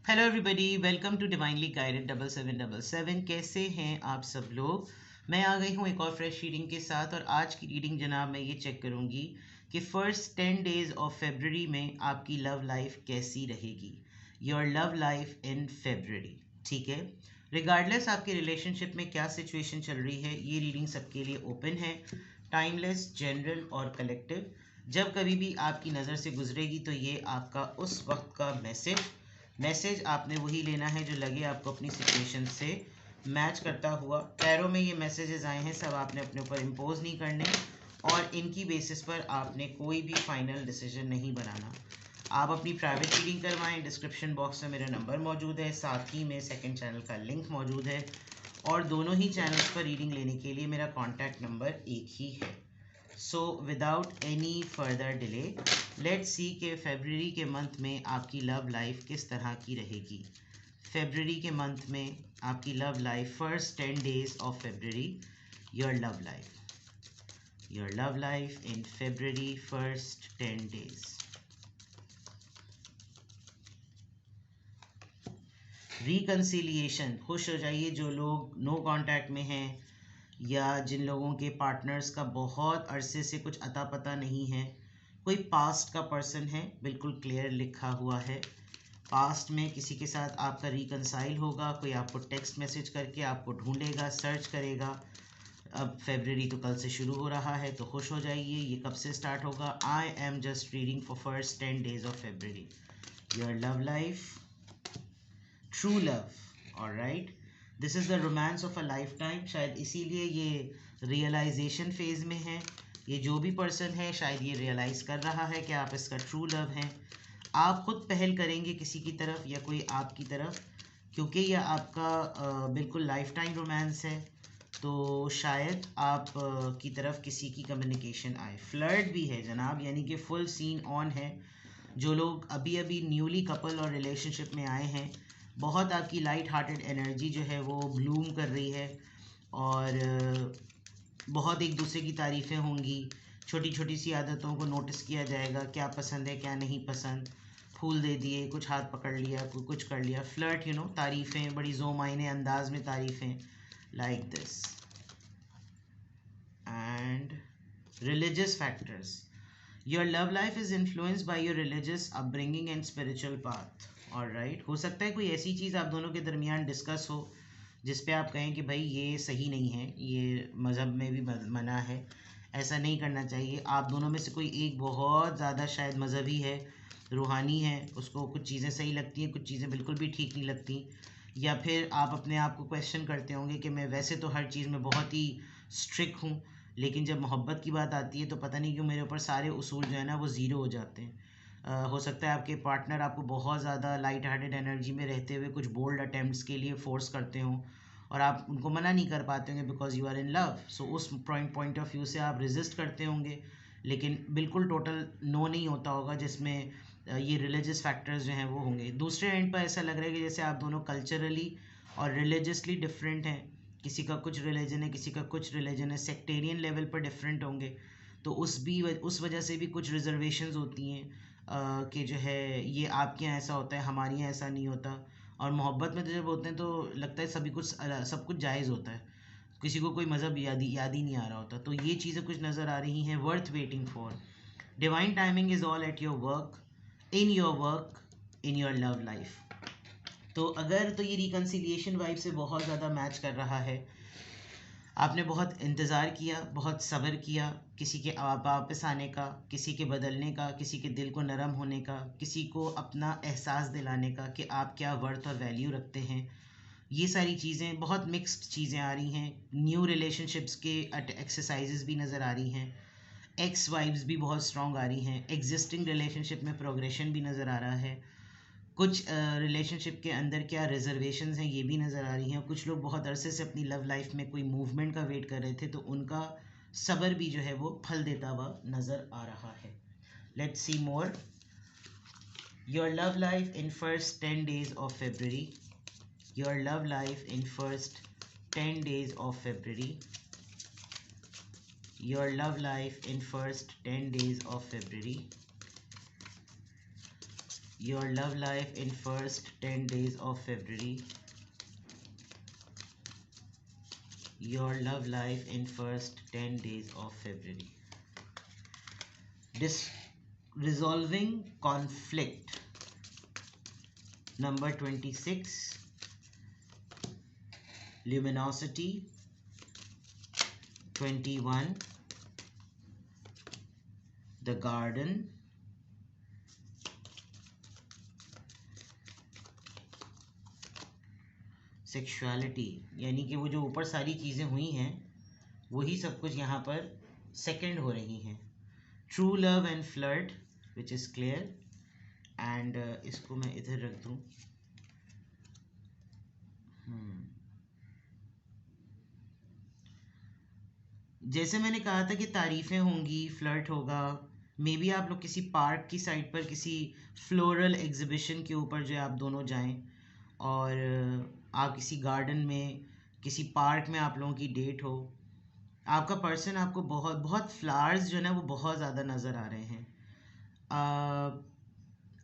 Hello everybody, welcome to divinely guided 7777। कैसे हैं आप सब लोग। मैं आ गई हूँ एक और फ्रेश रीडिंग के साथ। और आज की रीडिंग जनाब मैं ये चेक करूँगी कि फर्स्ट 10 डेज ऑफ फेबररी में आपकी लव लाइफ कैसी रहेगी। Your love life in February, ठीक है। रिगार्डलेस आपके रिलेशनशिप में क्या सिचुएशन चल रही है, ये रीडिंग सबके लिए ओपन है, टाइमलेस, जनरल और कलेक्टिव। जब कभी भी आपकी नज़र से गुजरेगी तो ये आपका उस वक्त का मैसेज आपने वही लेना है जो लगे आपको अपनी सिचुएशन से मैच करता हुआ। टैरो में ये मैसेजेस आए हैं, सब आपने अपने ऊपर इम्पोज नहीं करने और इनकी बेसिस पर आपने कोई भी फाइनल डिसीजन नहीं बनाना। आप अपनी प्राइवेट रीडिंग करवाएं। डिस्क्रिप्शन बॉक्स में मेरा नंबर मौजूद है, साथ ही में सेकंड चैनल का लिंक मौजूद है और दोनों ही चैनल्स पर रीडिंग लेने के लिए मेरा कॉन्टैक्ट नंबर एक ही है। So without any further delay let's see कि फेबररी के मंथ में आपकी लव लाइफ किस तरह की रहेगी। फेबररी के मंथ में आपकी love life, first 10 days of February, your love life in February first 10 days. Reconciliation, खुश हो जाइए जो लोग नो कांटेक्ट में हैं या जिन लोगों के पार्टनर्स का बहुत अरसे से कुछ अता पता नहीं है। कोई पास्ट का पर्सन है, बिल्कुल क्लियर लिखा हुआ है। पास्ट में किसी के साथ आपका रिकन्साइल होगा, कोई आपको टेक्स्ट मैसेज करके आपको ढूंढेगा, सर्च करेगा। अब फेबररी तो कल से शुरू हो रहा है तो खुश हो जाइए। ये कब से स्टार्ट होगा? I am just reading for first 10 days of February. Your love life, true love, alright, this is the romance of a life time. शायद इसीलिए ये रियलाइजेशन फेज में है। ये जो भी पर्सन है शायद ये रियलाइज़ कर रहा है कि आप इसका ट्रू लव हैं। आप खुद पहल करेंगे किसी की तरफ या कोई आपकी तरफ, क्योंकि यह आपका बिल्कुल लाइफ टाइम रोमांस है। तो शायद आप की तरफ किसी की कम्युनिकेशन आए। फ्लर्ट भी है जनाब, यानी कि फुल सीन ऑन है। जो लोग अभी अभी न्यूली कपल और रिलेशनशिप में आए हैं, बहुत आपकी लाइट हार्टेड एनर्जी जो है वो ब्लूम कर रही है और बहुत एक दूसरे की तारीफ़ें होंगी। छोटी छोटी सी आदतों को नोटिस किया जाएगा, क्या पसंद है क्या नहीं पसंद। फूल दे दिए, कुछ हाथ पकड़ लिया, कुछ कर लिया। फ्लर्ट, तारीफ़ें, बड़ी जो मायने अंदाज में तारीफ़ें, like this. And religious factors, your love life is influenced by your religious upbringing and spiritual path. Alright, हो सकता है कोई ऐसी चीज़ आप दोनों के दरमियान डिस्कस हो जिस पे आप कहें कि भाई ये सही नहीं है, ये मज़हब में भी मना है, ऐसा नहीं करना चाहिए। आप दोनों में से कोई एक बहुत ज़्यादा शायद मजहबी है, रूहानी है, उसको कुछ चीज़ें सही लगती हैं, कुछ चीज़ें बिल्कुल भी ठीक नहीं लगती। या फिर आप अपने आप को क्वेश्चन करते होंगे कि मैं वैसे तो हर चीज़ में बहुत ही स्ट्रिक्ट हूँ, लेकिन जब मोहब्बत की बात आती है तो पता नहीं क्यों मेरे ऊपर सारे उसूल जो है ना वो ज़ीरो हो जाते हैं। हो सकता है आपके पार्टनर आपको बहुत ज़्यादा लाइट हार्टेड एनर्जी में रहते हुए कुछ बोल्ड अटेम्प्ट्स के लिए फोर्स करते हों और आप उनको मना नहीं कर पाते होंगे because you are in love. So उस पॉइंट ऑफ व्यू से आप रेजिस्ट करते होंगे, लेकिन बिल्कुल टोटल नो नहीं होता होगा जिसमें ये रिलीजियस फैक्टर्स जो हैं वो होंगे। दूसरे एंड पर ऐसा लग रहा है कि जैसे आप दोनों कल्चरली और रिलीजियसली डिफरेंट हैं। किसी का कुछ रिलीजन है, किसी का कुछ रिलीजन है, सेक्टेरियन लेवल पर डिफरेंट होंगे। तो उस वजह से भी कुछ रिजर्वेशंस होती हैं कि जो है ये आपके यहाँ ऐसा होता है, हमारे यहाँ ऐसा नहीं होता। और मोहब्बत में तो जब होते हैं तो लगता है सभी कुछ सब कुछ जायज़ होता है, किसी को कोई मज़हब याद ही नहीं आ रहा होता। तो ये चीज़ें कुछ नज़र आ रही हैं, worth waiting for. Divine timing is all at your work, in your love life. तो अगर तो ये रिकन्सिलिएशन वाइब से बहुत ज़्यादा मैच कर रहा है। आपने बहुत इंतज़ार किया, बहुत सब्र किया किसी के वापस आने का, किसी के बदलने का, किसी के दिल को नरम होने का, किसी को अपना एहसास दिलाने का कि आप क्या वर्थ और वैल्यू रखते हैं। ये सारी चीज़ें, बहुत मिक्स्ड चीज़ें आ रही हैं। न्यू रिलेशनशिप्स के एक्सरसाइजेज भी नज़र आ रही हैं। एक्स वाइब्स भी बहुत स्ट्रॉन्ग आ रही हैं। एग्जिस्टिंग रिलेशनशिप में प्रोग्रेशन भी नज़र आ रहा है। कुछ रिलेशनशिप के अंदर क्या रिजर्वेशंस हैं ये भी नज़र आ रही हैं। कुछ लोग बहुत अरसे से अपनी लव लाइफ में कोई मूवमेंट का वेट कर रहे थे तो उनका सब्र भी जो है वो फल देता हुआ नज़र आ रहा है। Let's see more. Your love life in first 10 days of February, your love life in first 10 days of February, your love life in first 10 days of February. your love life in first 10 days of February, your love life in first 10 days of February. Resolving conflict, number 26, luminosity, 21, the garden, sexuality, यानी कि वो जो ऊपर सारी चीज़ें हुई हैं वही सब कुछ यहाँ पर सेकंड हो रही हैं. True love and flirt which is clear. And इसको मैं इधर रख दूँ. जैसे मैंने कहा था कि तारीफ़ें होंगी, फ्लर्ट होगा. मे बी आप लोग किसी पार्क की साइड पर किसी फ्लोरल एग्जिबिशन के ऊपर जो है आप दोनों जाएं, और आप किसी गार्डन में, किसी पार्क में आप लोगों की डेट हो. आपका पर्सन आपको बहुत बहुत फ्लावर्स जो है ना वो बहुत ज़्यादा नज़र आ रहे हैं.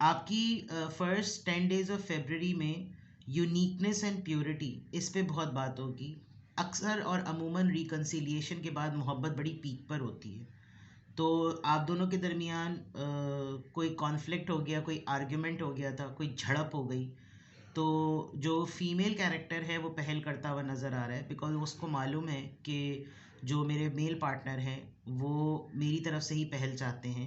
आपकी फर्स्ट 10 डेज ऑफ फेबररी में यूनिकनेस एंड प्योरिटी, इस पे बहुत बात होगी. अक्सर और अमूमन रिकन्सिलिएशन के बाद मोहब्बत बड़ी पीक पर होती है. तो आप दोनों के दरमियान कोई कॉन्फ्लिक्ट हो गया, कोई आर्ग्यूमेंट हो गया था, कोई झड़प हो गई, तो जो फीमेल कैरेक्टर है वो पहल करता हुआ नज़र आ रहा है. बिकॉज उसको मालूम है कि जो मेरे मेल पार्टनर हैं वो मेरी तरफ से ही पहल चाहते हैं,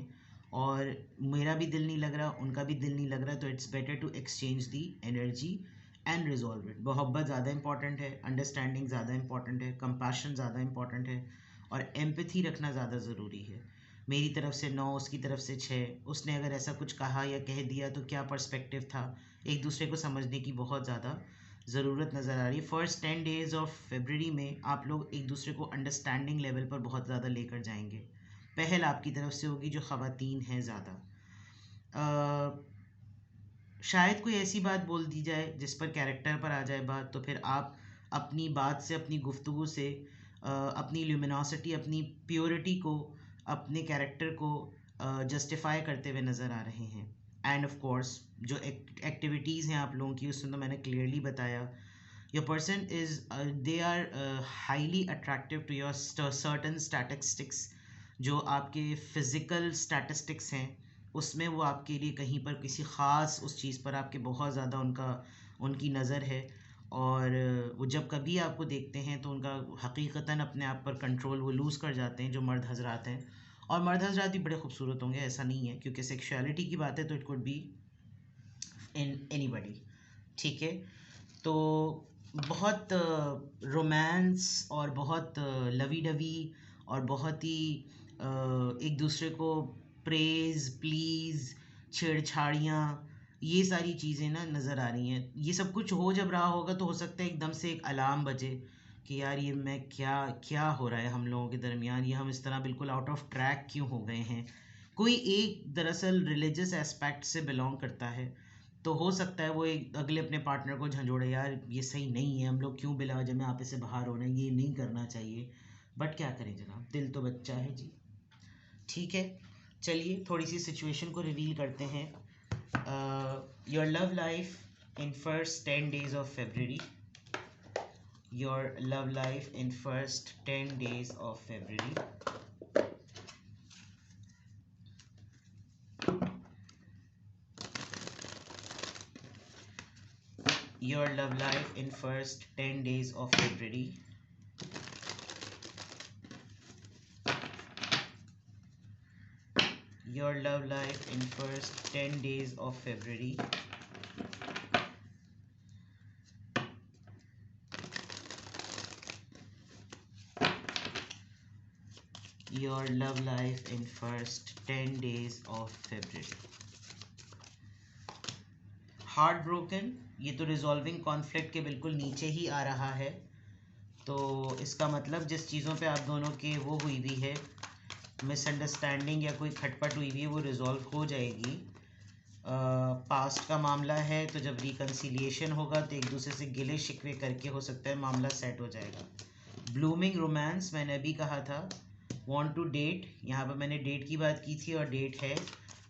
और मेरा भी दिल नहीं लग रहा, उनका भी दिल नहीं लग रहा. तो it's better to exchange the energy and resolve it. मोहब्बत ज़्यादा इंपॉर्टेंट है, अंडरस्टैंडिंग ज़्यादा इंपॉर्टेंट है, कंपैशन ज़्यादा इंपॉर्टेंट है, और एम्पैथी रखना ज़्यादा ज़रूरी है. मेरी तरफ से 9, उसकी तरफ से 6. उसने अगर ऐसा कुछ कहा या कह दिया तो क्या पर्सपेक्टिव था, एक दूसरे को समझने की बहुत ज़्यादा ज़रूरत नज़र आ रही है. फर्स्ट 10 डेज़ ऑफ फेबररी में आप लोग एक दूसरे को अंडरस्टैंडिंग लेवल पर बहुत ज़्यादा लेकर जाएंगे. पहल आपकी तरफ से होगी जो ख़वातीन हैं ज़्यादा. शायद कोई ऐसी बात बोल दी जाए जिस पर कैरेक्टर पर आ जाए बात, तो फिर आप अपनी बात से, अपनी गुफ्तगू से अपनी ल्यूमिनोसिटी, अपनी प्योरिटी को, अपने कैरेक्टर को जस्टिफाई करते हुए नज़र आ रहे हैं. एंड ऑफ कोर्स जो एक्टिविटीज़ हैं आप लोगों की, उसमें तो मैंने क्लियरली बताया. Your person is, they are highly attractive to your certain statistics. जो आपके फ़िज़िकल स्टैटिस्टिक्स हैं उसमें वो आपके लिए कहीं पर किसी ख़ास उस चीज़ पर आपके बहुत ज़्यादा उनकी नज़र है. और वो जब कभी आपको देखते हैं तो उनका हकीकतन अपने आप पर कंट्रोल वो लूज़ कर जाते हैं, जो मर्द हजरात हैं. और मर्द हजरात भी बड़े खूबसूरत होंगे, ऐसा नहीं है, क्योंकि सेक्सुअलिटी की बात है तो it could be in anybody. ठीक है. तो बहुत रोमांस और बहुत लवी डवी और बहुत ही एक दूसरे को प्रेज़, प्लीज़, छेड़छाड़ियाँ, ये सारी चीज़ें ना नज़र आ रही हैं. ये सब कुछ हो जब रहा होगा तो हो सकता है एकदम से एक अलार्म बजे कि यार ये मैं क्या क्या हो रहा है हम लोगों के दरमियान, ये हम इस तरह बिल्कुल आउट ऑफ ट्रैक क्यों हो गए हैं. कोई एक दरअसल रिलीजियस एस्पेक्ट से बिलोंग करता है, तो हो सकता है वो एक अगले अपने पार्टनर को झंझोड़े, यार ये सही नहीं है, हम लोग क्यों बिला वजह में आप इसे बाहर हो रहे हैं, ये नहीं करना चाहिए. बट क्या करें जनाब, दिल तो बच्चा है जी. ठीक है, चलिए थोड़ी सी सिचुएशन को रिवील करते हैं. Your love life in first 10 days of February. Your love life in first 10 days of February. Your love life in first 10 days of February. Your love life in first 10 days of February. Your love life in first 10 days of February. Heart broken, ये तो resolving conflict के बिल्कुल नीचे ही आ रहा है. तो इसका मतलब जिस चीज़ों पे आप दोनों के वो हुई भी है, मिसअंडरस्टैंडिंग या कोई खटपट हुई भी है, वो रिजॉल्व हो जाएगी. पास्ट का मामला है तो जब रिकन्सिलिएशन होगा तो एक दूसरे से गिले शिकवे करके हो सकता है मामला सेट हो जाएगा. ब्लूमिंग रोमांस मैंने अभी कहा था. वांट टू डेट, यहाँ पर मैंने डेट की बात की थी और डेट है.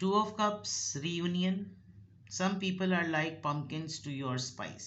2 of cups reunion. Some people are like pumpkins to your spice.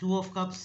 2 of cups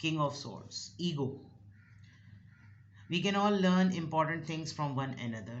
King of Swords, ego. We can all learn important things from one another.